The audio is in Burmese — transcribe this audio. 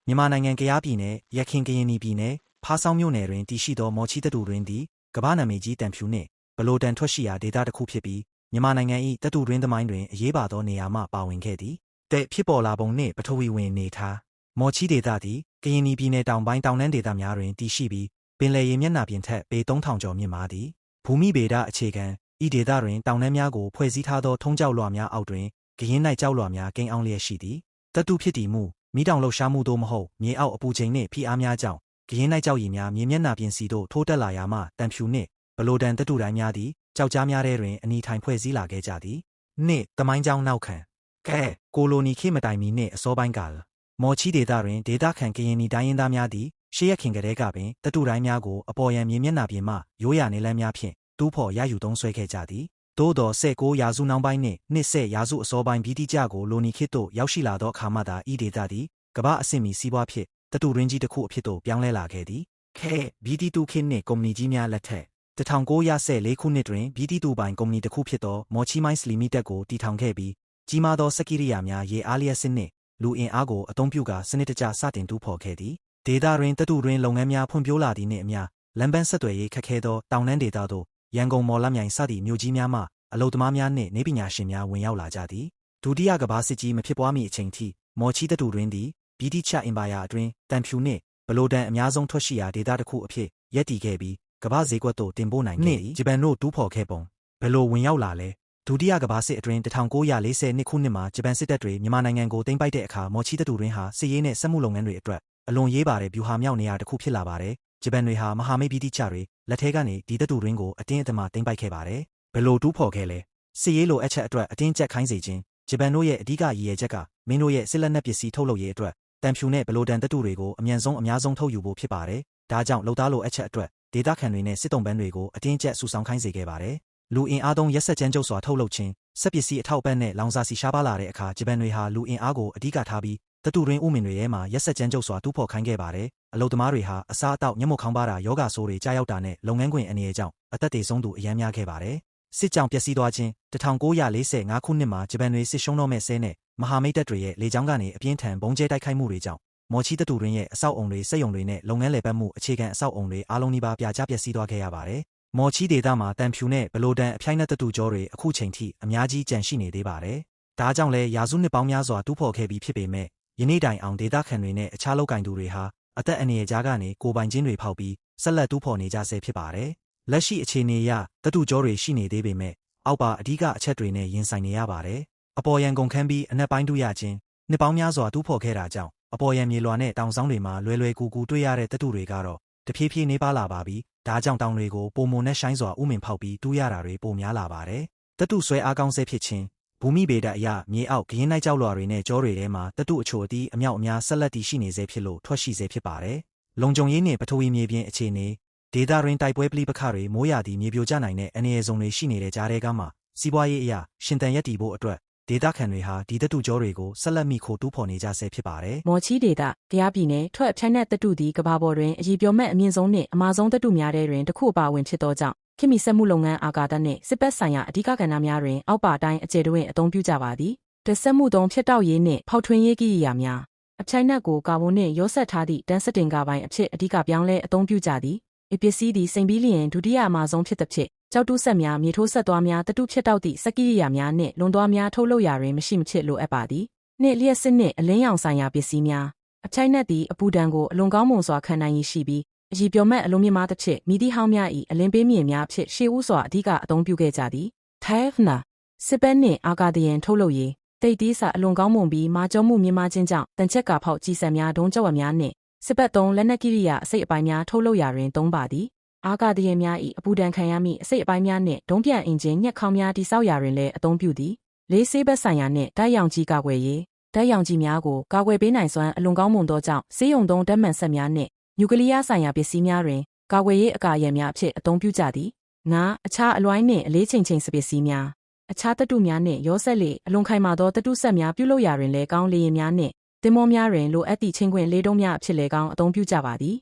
မြန်မာနိုင်ငံကယားပြည်နယ်ရခိုင်ကရင်ပြည်နယ်ဖားဆောင်းမြို့နယ်တွင်တည်ရှိသောမော်ချီတတူတွင်သည်ကမ္ဘာနာမည်ကြီးတန်ဖြူနှင့်ဘလိုတန်ထွက်ရှိရာဒေသတစ်ခုဖြစ်ပြီးမြန်မာနိုင်ငံ၏တတူတွင်သမိုင်းတွင်အရေးပါသောနေရာမှပါဝင်ခဲ့သည်တဲ့ဖြစ်ပေါ်လာပုံနှင့်ပထဝီဝင်အနေထားမော်ချီဒေသသည်ကရင်ပြည်နယ်တောင်ပိုင်းတောင်တန်းဒေသများတွင်တည်ရှိပြီးပင်လယ်ရေမျက်နှာပြင်ထက်ပေ3000ကျော်မြင့်မားသည်ဘူမိဗေဒအခြေခံဤဒေသတွင်တောင်တန်းများကိုဖွဲ့စည်းထားသောထုံးကျောက်လွှာများအောက်တွင်ကရင်၌ကျောက်လွှာများကိန်းအောင်လျက်ရှိသည်တတူဖြစ်တည်မှုမိတောင်လှုပ်ရှားမှုသို့မဟုတ်မြေအောက်အပူချိန်နှင့်ဖိအားများကြောင့်ကရင်၌ကျောက်ရည်များမြေမျက်နှာပြင်စီသို့ထိုးတက်လာရာမှတန်ဖြူနှင့်ဘလိုတန်တတူတိုင်းများသည်ကြောက်ကြားများထဲတွင်အနီထိုင်ဖွဲ့စည်းလာခဲ့ကြသည်နှင့်တမိုင်းကြောင်းနောက်ခံကိုလိုနီခေတ်မတိုင်မီနှင့်အစောပိုင်းကာလမော်ချီဒေသတွင်ဒေသခံကရင်နီတိုင်းရင်းသားများသည်ရှေးရခင်ကတည်းကပင်တတူတိုင်းများကိုအပေါ်ယံမြေမျက်နှာပြင်မှရိုးရာနေလမ်းများဖြင့်တူးဖော်ရယူသုံးစွဲခဲ့ကြသည်သို့သော19ရာစုနောက်ပိုင်းနှင့်20ရာစုအစောပိုင်းဗြိတိကြကိုလိုနီခေတ်သို့ရောက်ရှိလာသောအခါမှသာဤဒေသသည်ကမ္ဘာအဆင့်မီစီးပွားဖြစ်တတူရင်းကြီးတစ်ခုအဖြစ်သို့ပြောင်းလဲလာခဲ့သည်ဗြိတိတူခေတ်နှင့်ကုမ္ပဏီကြီးများလက်ထက်1914ခုနှစ်တွင်ဗြိတိတူပိုင်ကုမ္ပဏီတစ်ခုဖြစ်သောမော်ချီမိုင်းစ်လီမိတက်ကိုတည်ထောင်ခဲ့ပြီးကြီးမားသောစက်ကိရိယာများရေအားလျက်စစ်နှင့်လူအင်အားကိုအသုံးပြုကာစနစ်တကျစတင်တူးဖော်ခဲ့သည်ဒေသတွင်တတူတွင်လုပ်ငန်းများဖွံ့ဖြိုးလာသည်နှင့်အမျှလမ်းပန်းဆက်သွယ်ရေးခက်ခဲသောတောင်တန်းဒေသသို့ရန်ကုန်မော်လမြိုင်စသည့်မြို့ကြီးများမှအလုပ်သမားများနှင့်နေပညာရှင်များဝင်ရောက်လာကြသည်ဒုတိယကမ္ဘာစစ်ကြီးမဖြစ်ပွားမီအချိန်ထိမော်ချီတတူတွင်သည်ဗြိတိချအင်ပါယာအတွင်းတန်ဖြူနှင့်ဘလိုတန်အများဆုံးထွက်ရှိရာဒေသတစ်ခုအဖြစ်ရပ်တည်ခဲ့ပြီးကမ္ဘာဈေးကွက်သို့တင်ပို့နိုင်ခဲ့သည်ဂျပန်တို့တူးဖော်ခဲ့ပုံဘယ်လိုဝင်ရောက်လာလဲဒုတိယကမ္ဘာစစ်အတွင်း1942ခုနှစ်မှာဂျပန်စစ်တပ်တွေမြန်မာနိုင်ငံကိုသိမ်းပိုက်တဲ့အခါမော်ချီတတူတွင်ဟာစစ်ရေးနဲ့စက်မှုလုပ်ငန်းတွေအတွက်အလွန်ရေးပါတဲ့ဗျူဟာမြောက်နေရာတစ်ခုဖြစ်လာပါတယ်ဂျပန်တွေဟာမဟာမိတ်ဗြိတိချတွေလက်ထဲကနေဒီတတူတွင်ကိုအတင်းအဓမ္မသိမ်းပိုက်ခဲ့ပါတယ်ဘယ်လိုတူးဖော်ခဲ့လဲစစ်ရေးလိုအပ်ချက်အတွက်အတင်းကျပ်ခိုင်းစေခြင်းဂျပန်တို့ရဲ့အဓိကရည်ရွယ်ချက်ကမင်းတို့ရဲ့စစ်လက်နက်ပစ္စည်းထုတ်လုပ်ရေးအတွက်တန်ဖြူနဲ့ဘလိုတန်တတူတွေကိုအများဆုံးထုတ်ယူဖို့ဖြစ်ပါတယ်ဒါကြောင့်လုံသားလိုအပ်ချက်အတွက်ဒေသခံတွေနဲ့စစ်တုံးပန်းတွေကိုအတင်းကျပ်စုဆောင်းခိုင်းစေခဲ့ပါတယ်လူအင်အားသုံးရက်စက်ကြမ်းကြုတ်စွာထုတ်လုပ်ခြင်းစက်ပစ္စည်းအထောက်ပံ့နဲ့လောင်စာဆီရှားပါလာတဲ့အခါဂျပန်တွေဟာလူအင်အားကိုအဓိကထားပြီးတတူတွင်ဥမင်တွေထဲမှာရက်စက်ကြမ်းကြုတ်စွာတူးဖော်ခိုင်းခဲ့ပါတယ်အလုပ်သမားတွေဟာအစားအသောက်ညှက်မုတ်ခေါင်းပါတာယောဂဆိုးတွေကြားရောက်တာနဲ့လုပ်ငန်းခွင်အနေအကြောင်းအသက်သေဆုံးသူအများများခဲ့ပါတယ်စစ်ကြောင့်ပျက်စီးသွားခြင်း1945ခုနှစ်မှာဂျပန်တွေစစ်ရှုံးတော့မဲ့ဆဲနဲ့မဟာမိတ်တပ်တွေရဲ့လေကြောင်းကနေအပြင်းထန်ဘုံကျဲတိုက်ခိုက်မှုတွေကြောင့်မော်ချီတတူတွင်ရဲ့အဆောက်အုံတွေစက်ရုံတွေနဲ့လုပ်ငန်းလည်ပတ်မှုအခြေခံအဆောက်အုံတွေအားလုံးနီးပါးပြာကျပျက်စီးသွားခဲ့ရပါတယ်မော်ချီဒေသမှာတန်ဖြူနဲ့ဘလိုတန်အဖြိုင်းနဲ့တတူကျော်တွေအခုချိန်ထိအများကြီးကြန့်ရှိနေသေးပါတယ်ဒါကြောင့်လဲရာစုနှစ်ပေါင်းများစွာတူးဖော်ခဲ့ပြီးဖြစ်ပေမဲ့ယနေ့တိုင်အောင်ဒေသခံတွေနဲ့အခြားလောက်ကင်သူတွေဟာအသက်အန္တရာယ်ကြားကနေကိုပိုင်ချင်းတွေဖောက်ပြီးဆက်လက်တူးဖော်နေကြဆဲဖြစ်ပါတယ်လက်ရှိအခြေအနေအရတတူကျော်တွေရှိနေသေးပေမဲ့အောက်ပါအဓိကအချက်တွေနဲ့ရင်ဆိုင်နေရပါတယ်အပေါ်ယံကုန်ခန်းပြီးအနက်ပိုင်းတူးရခြင်းနှစ်ပေါင်းများစွာတူးဖော်ခဲ့တာကြောင့်အပေါ်ယံမြေလွှာနဲ့တောင်ဆောင်တွေမှာလွယ်ကူတွေ့ရတဲ့တတူတွေကတော့တဖြည်းဖြည်းနေပါလာပါပြီဒါကြောင့်တောင်တွေကိုပုံမွန်နဲ့ရှိုင်းစွာဥမင်ဖောက်ပြီးတူးရတာတွေပိုများလာပါတယ်တတူဆွဲအားကောင်းဆဲဖြစ်ခြင်းဘူမိဗေဒအရမြေအောက်ဂရင်းနိုင်ကျောက်လွှာတွေနဲ့ကြောတွေထဲမှာတတူအချိုအတီးအမြောက်အများဆက်လက်တည်ရှိနေစေဖြစ်လို့ထွက်ရှိစေဖြစ်ပါတယ်လုံခြုံရေးနှင့်ပထဝီမြေပြင်အခြေအနေဒေသတွင်တိုက်ပွဲပဋိပက္ခတွေမိုးရာသီမြေပြိုကျနိုင်တဲ့အန္တရာယ်ဆုံးတွေရှိနေတဲ့ကြားထဲကမှစီးပွားရေးအရာရှင်သန်ရပ်တည်ဖို့အတွက်ဒေသခံတွေဟာဒီတတူကျောတွေကိုဆက်လက်မိခိုတူးဖော်နေကြဆဲဖြစ်ပါတယ်မော်ချီဒေသကယားပြည်နယ်ထွက်အဖြိုင်းနဲ့တတူသည်ကဘာပေါ်တွင်အရေးပြောမဲ့အမြင့်ဆုံးနှင့်အမာဆုံးတတူများထဲတွင်တစ်ခုအပါဝင်ဖြစ်သောကြောင့်ခေတ်မီစက်မှုလုပ်ငန်းအာကာသနှင့်စစ်ပတ်ဆိုင်ရာအဓိကကဏ္ဍများတွင်အောက်ပါတိုင်းအကျယ်တွင်အသုံးပြုကြပါသည်တဆက်မှုသုံးဖြတ်တောက်ရေးနှင့်ဖောက်ထွင်းရေးကိရိယာများအဖြိုင်းနက်ကိုကာဗွန်နှင့်ရောဆက်ထားသည့်တန်းစတင်ကာပိုင်းအဖြစ်အဓိကပြောင်းလဲအသုံးပြုကြသည်အပစ္စည်းသည်စိန်ဘီလီယံဒုတိယအမာဆုံးဖြစ်သဖြင့်ကျောက်တူးဆက်များမြေထိုးဆက်သွားများတတူဖြတ်တောက်သည့်စက်ကိရိယာများနှင့်လွန်သွားများထုတ်လုပ်ရာတွင်မရှိမဖြစ်လိုအပ်ပါသည်နှင့်လျှက်စစ်နှင့်အလင်းရောင်ဆိုင်ရာပစ္စည်းများအဖြိုင်းနက်သည်အပူဒဏ်ကိုအလွန်ကောင်းမွန်စွာခံနိုင်ရည်ရှိပြီးအရည်ပြောမဲ့အလုံးမြင့်မားသဖြင့်မိသည့်ဟောင်းများ၏အလင်းပေးမြင်များဖြစ်ရှေးဦးစွာအဓိကအသုံးပြုခဲ့ကြသည်ထိုင်နာစစ်ပတ်နှင့်အာကာသယံထုတ်လုပ်ရေးတိတ်တီးစာအလွန်ကောင်းမွန်ပြီးမာကျောမှုမြင့်မားခြင်းကြောင့်တန်ချက်ကာဖောက်ကြီးစံများဒုံးကြောက်ဝများနှင့်စစ်ပတ်သုံးလက်နက်ကိရိယာအစိတ်အပိုင်းများထုတ်လုပ်ရာတွင်သုံးပါသည်အာကာသယာဉ်များ၏အပူဒဏ်ခံရမည့်အစိတ်အပိုင်းများနှင့်ဒုံးပြန်အင်ဂျင်ညှက်ခေါင်းများတိဆောက်ရာတွင်လည်းအသုံးပြုသည်လေးဆေးဘက်ဆိုင်ရာနှင့်ဓာတ်ရောင်ကြီးကာကွယ်ရေးဓာတ်ရောင်ကြီးများကိုကာကွယ်ပေးနိုင်စွမ်းအလွန်ကောင်းမွန်သောကြောင့်ဆေးရုံသုံးဓာတ်မှန်ဆက်များနှင့်နျူကလ িয়ার ဆိုင်ရာပစ္စည်းများတွင်ကာကွယ်ရေးအကာအရံများအဖြစ်အသုံးပြုကြသည်ငါအခြားအလွိုင်းနှင့်အလေးချိန်စပစ္စည်းများအခြားတတုများနှင့်ရောဆက်လေအလွန်ခိုင်မာသောတတုဆက်များပြုလုပ်ရာတွင်လည်းကောင်းလေယာဉ်များနှင့်သင်္ဘောများတွင်လိုအပ်သည့်ချင်းခွင်လေးတုံးများအဖြစ်လည်းကောင်းအသုံးပြုကြပါသည်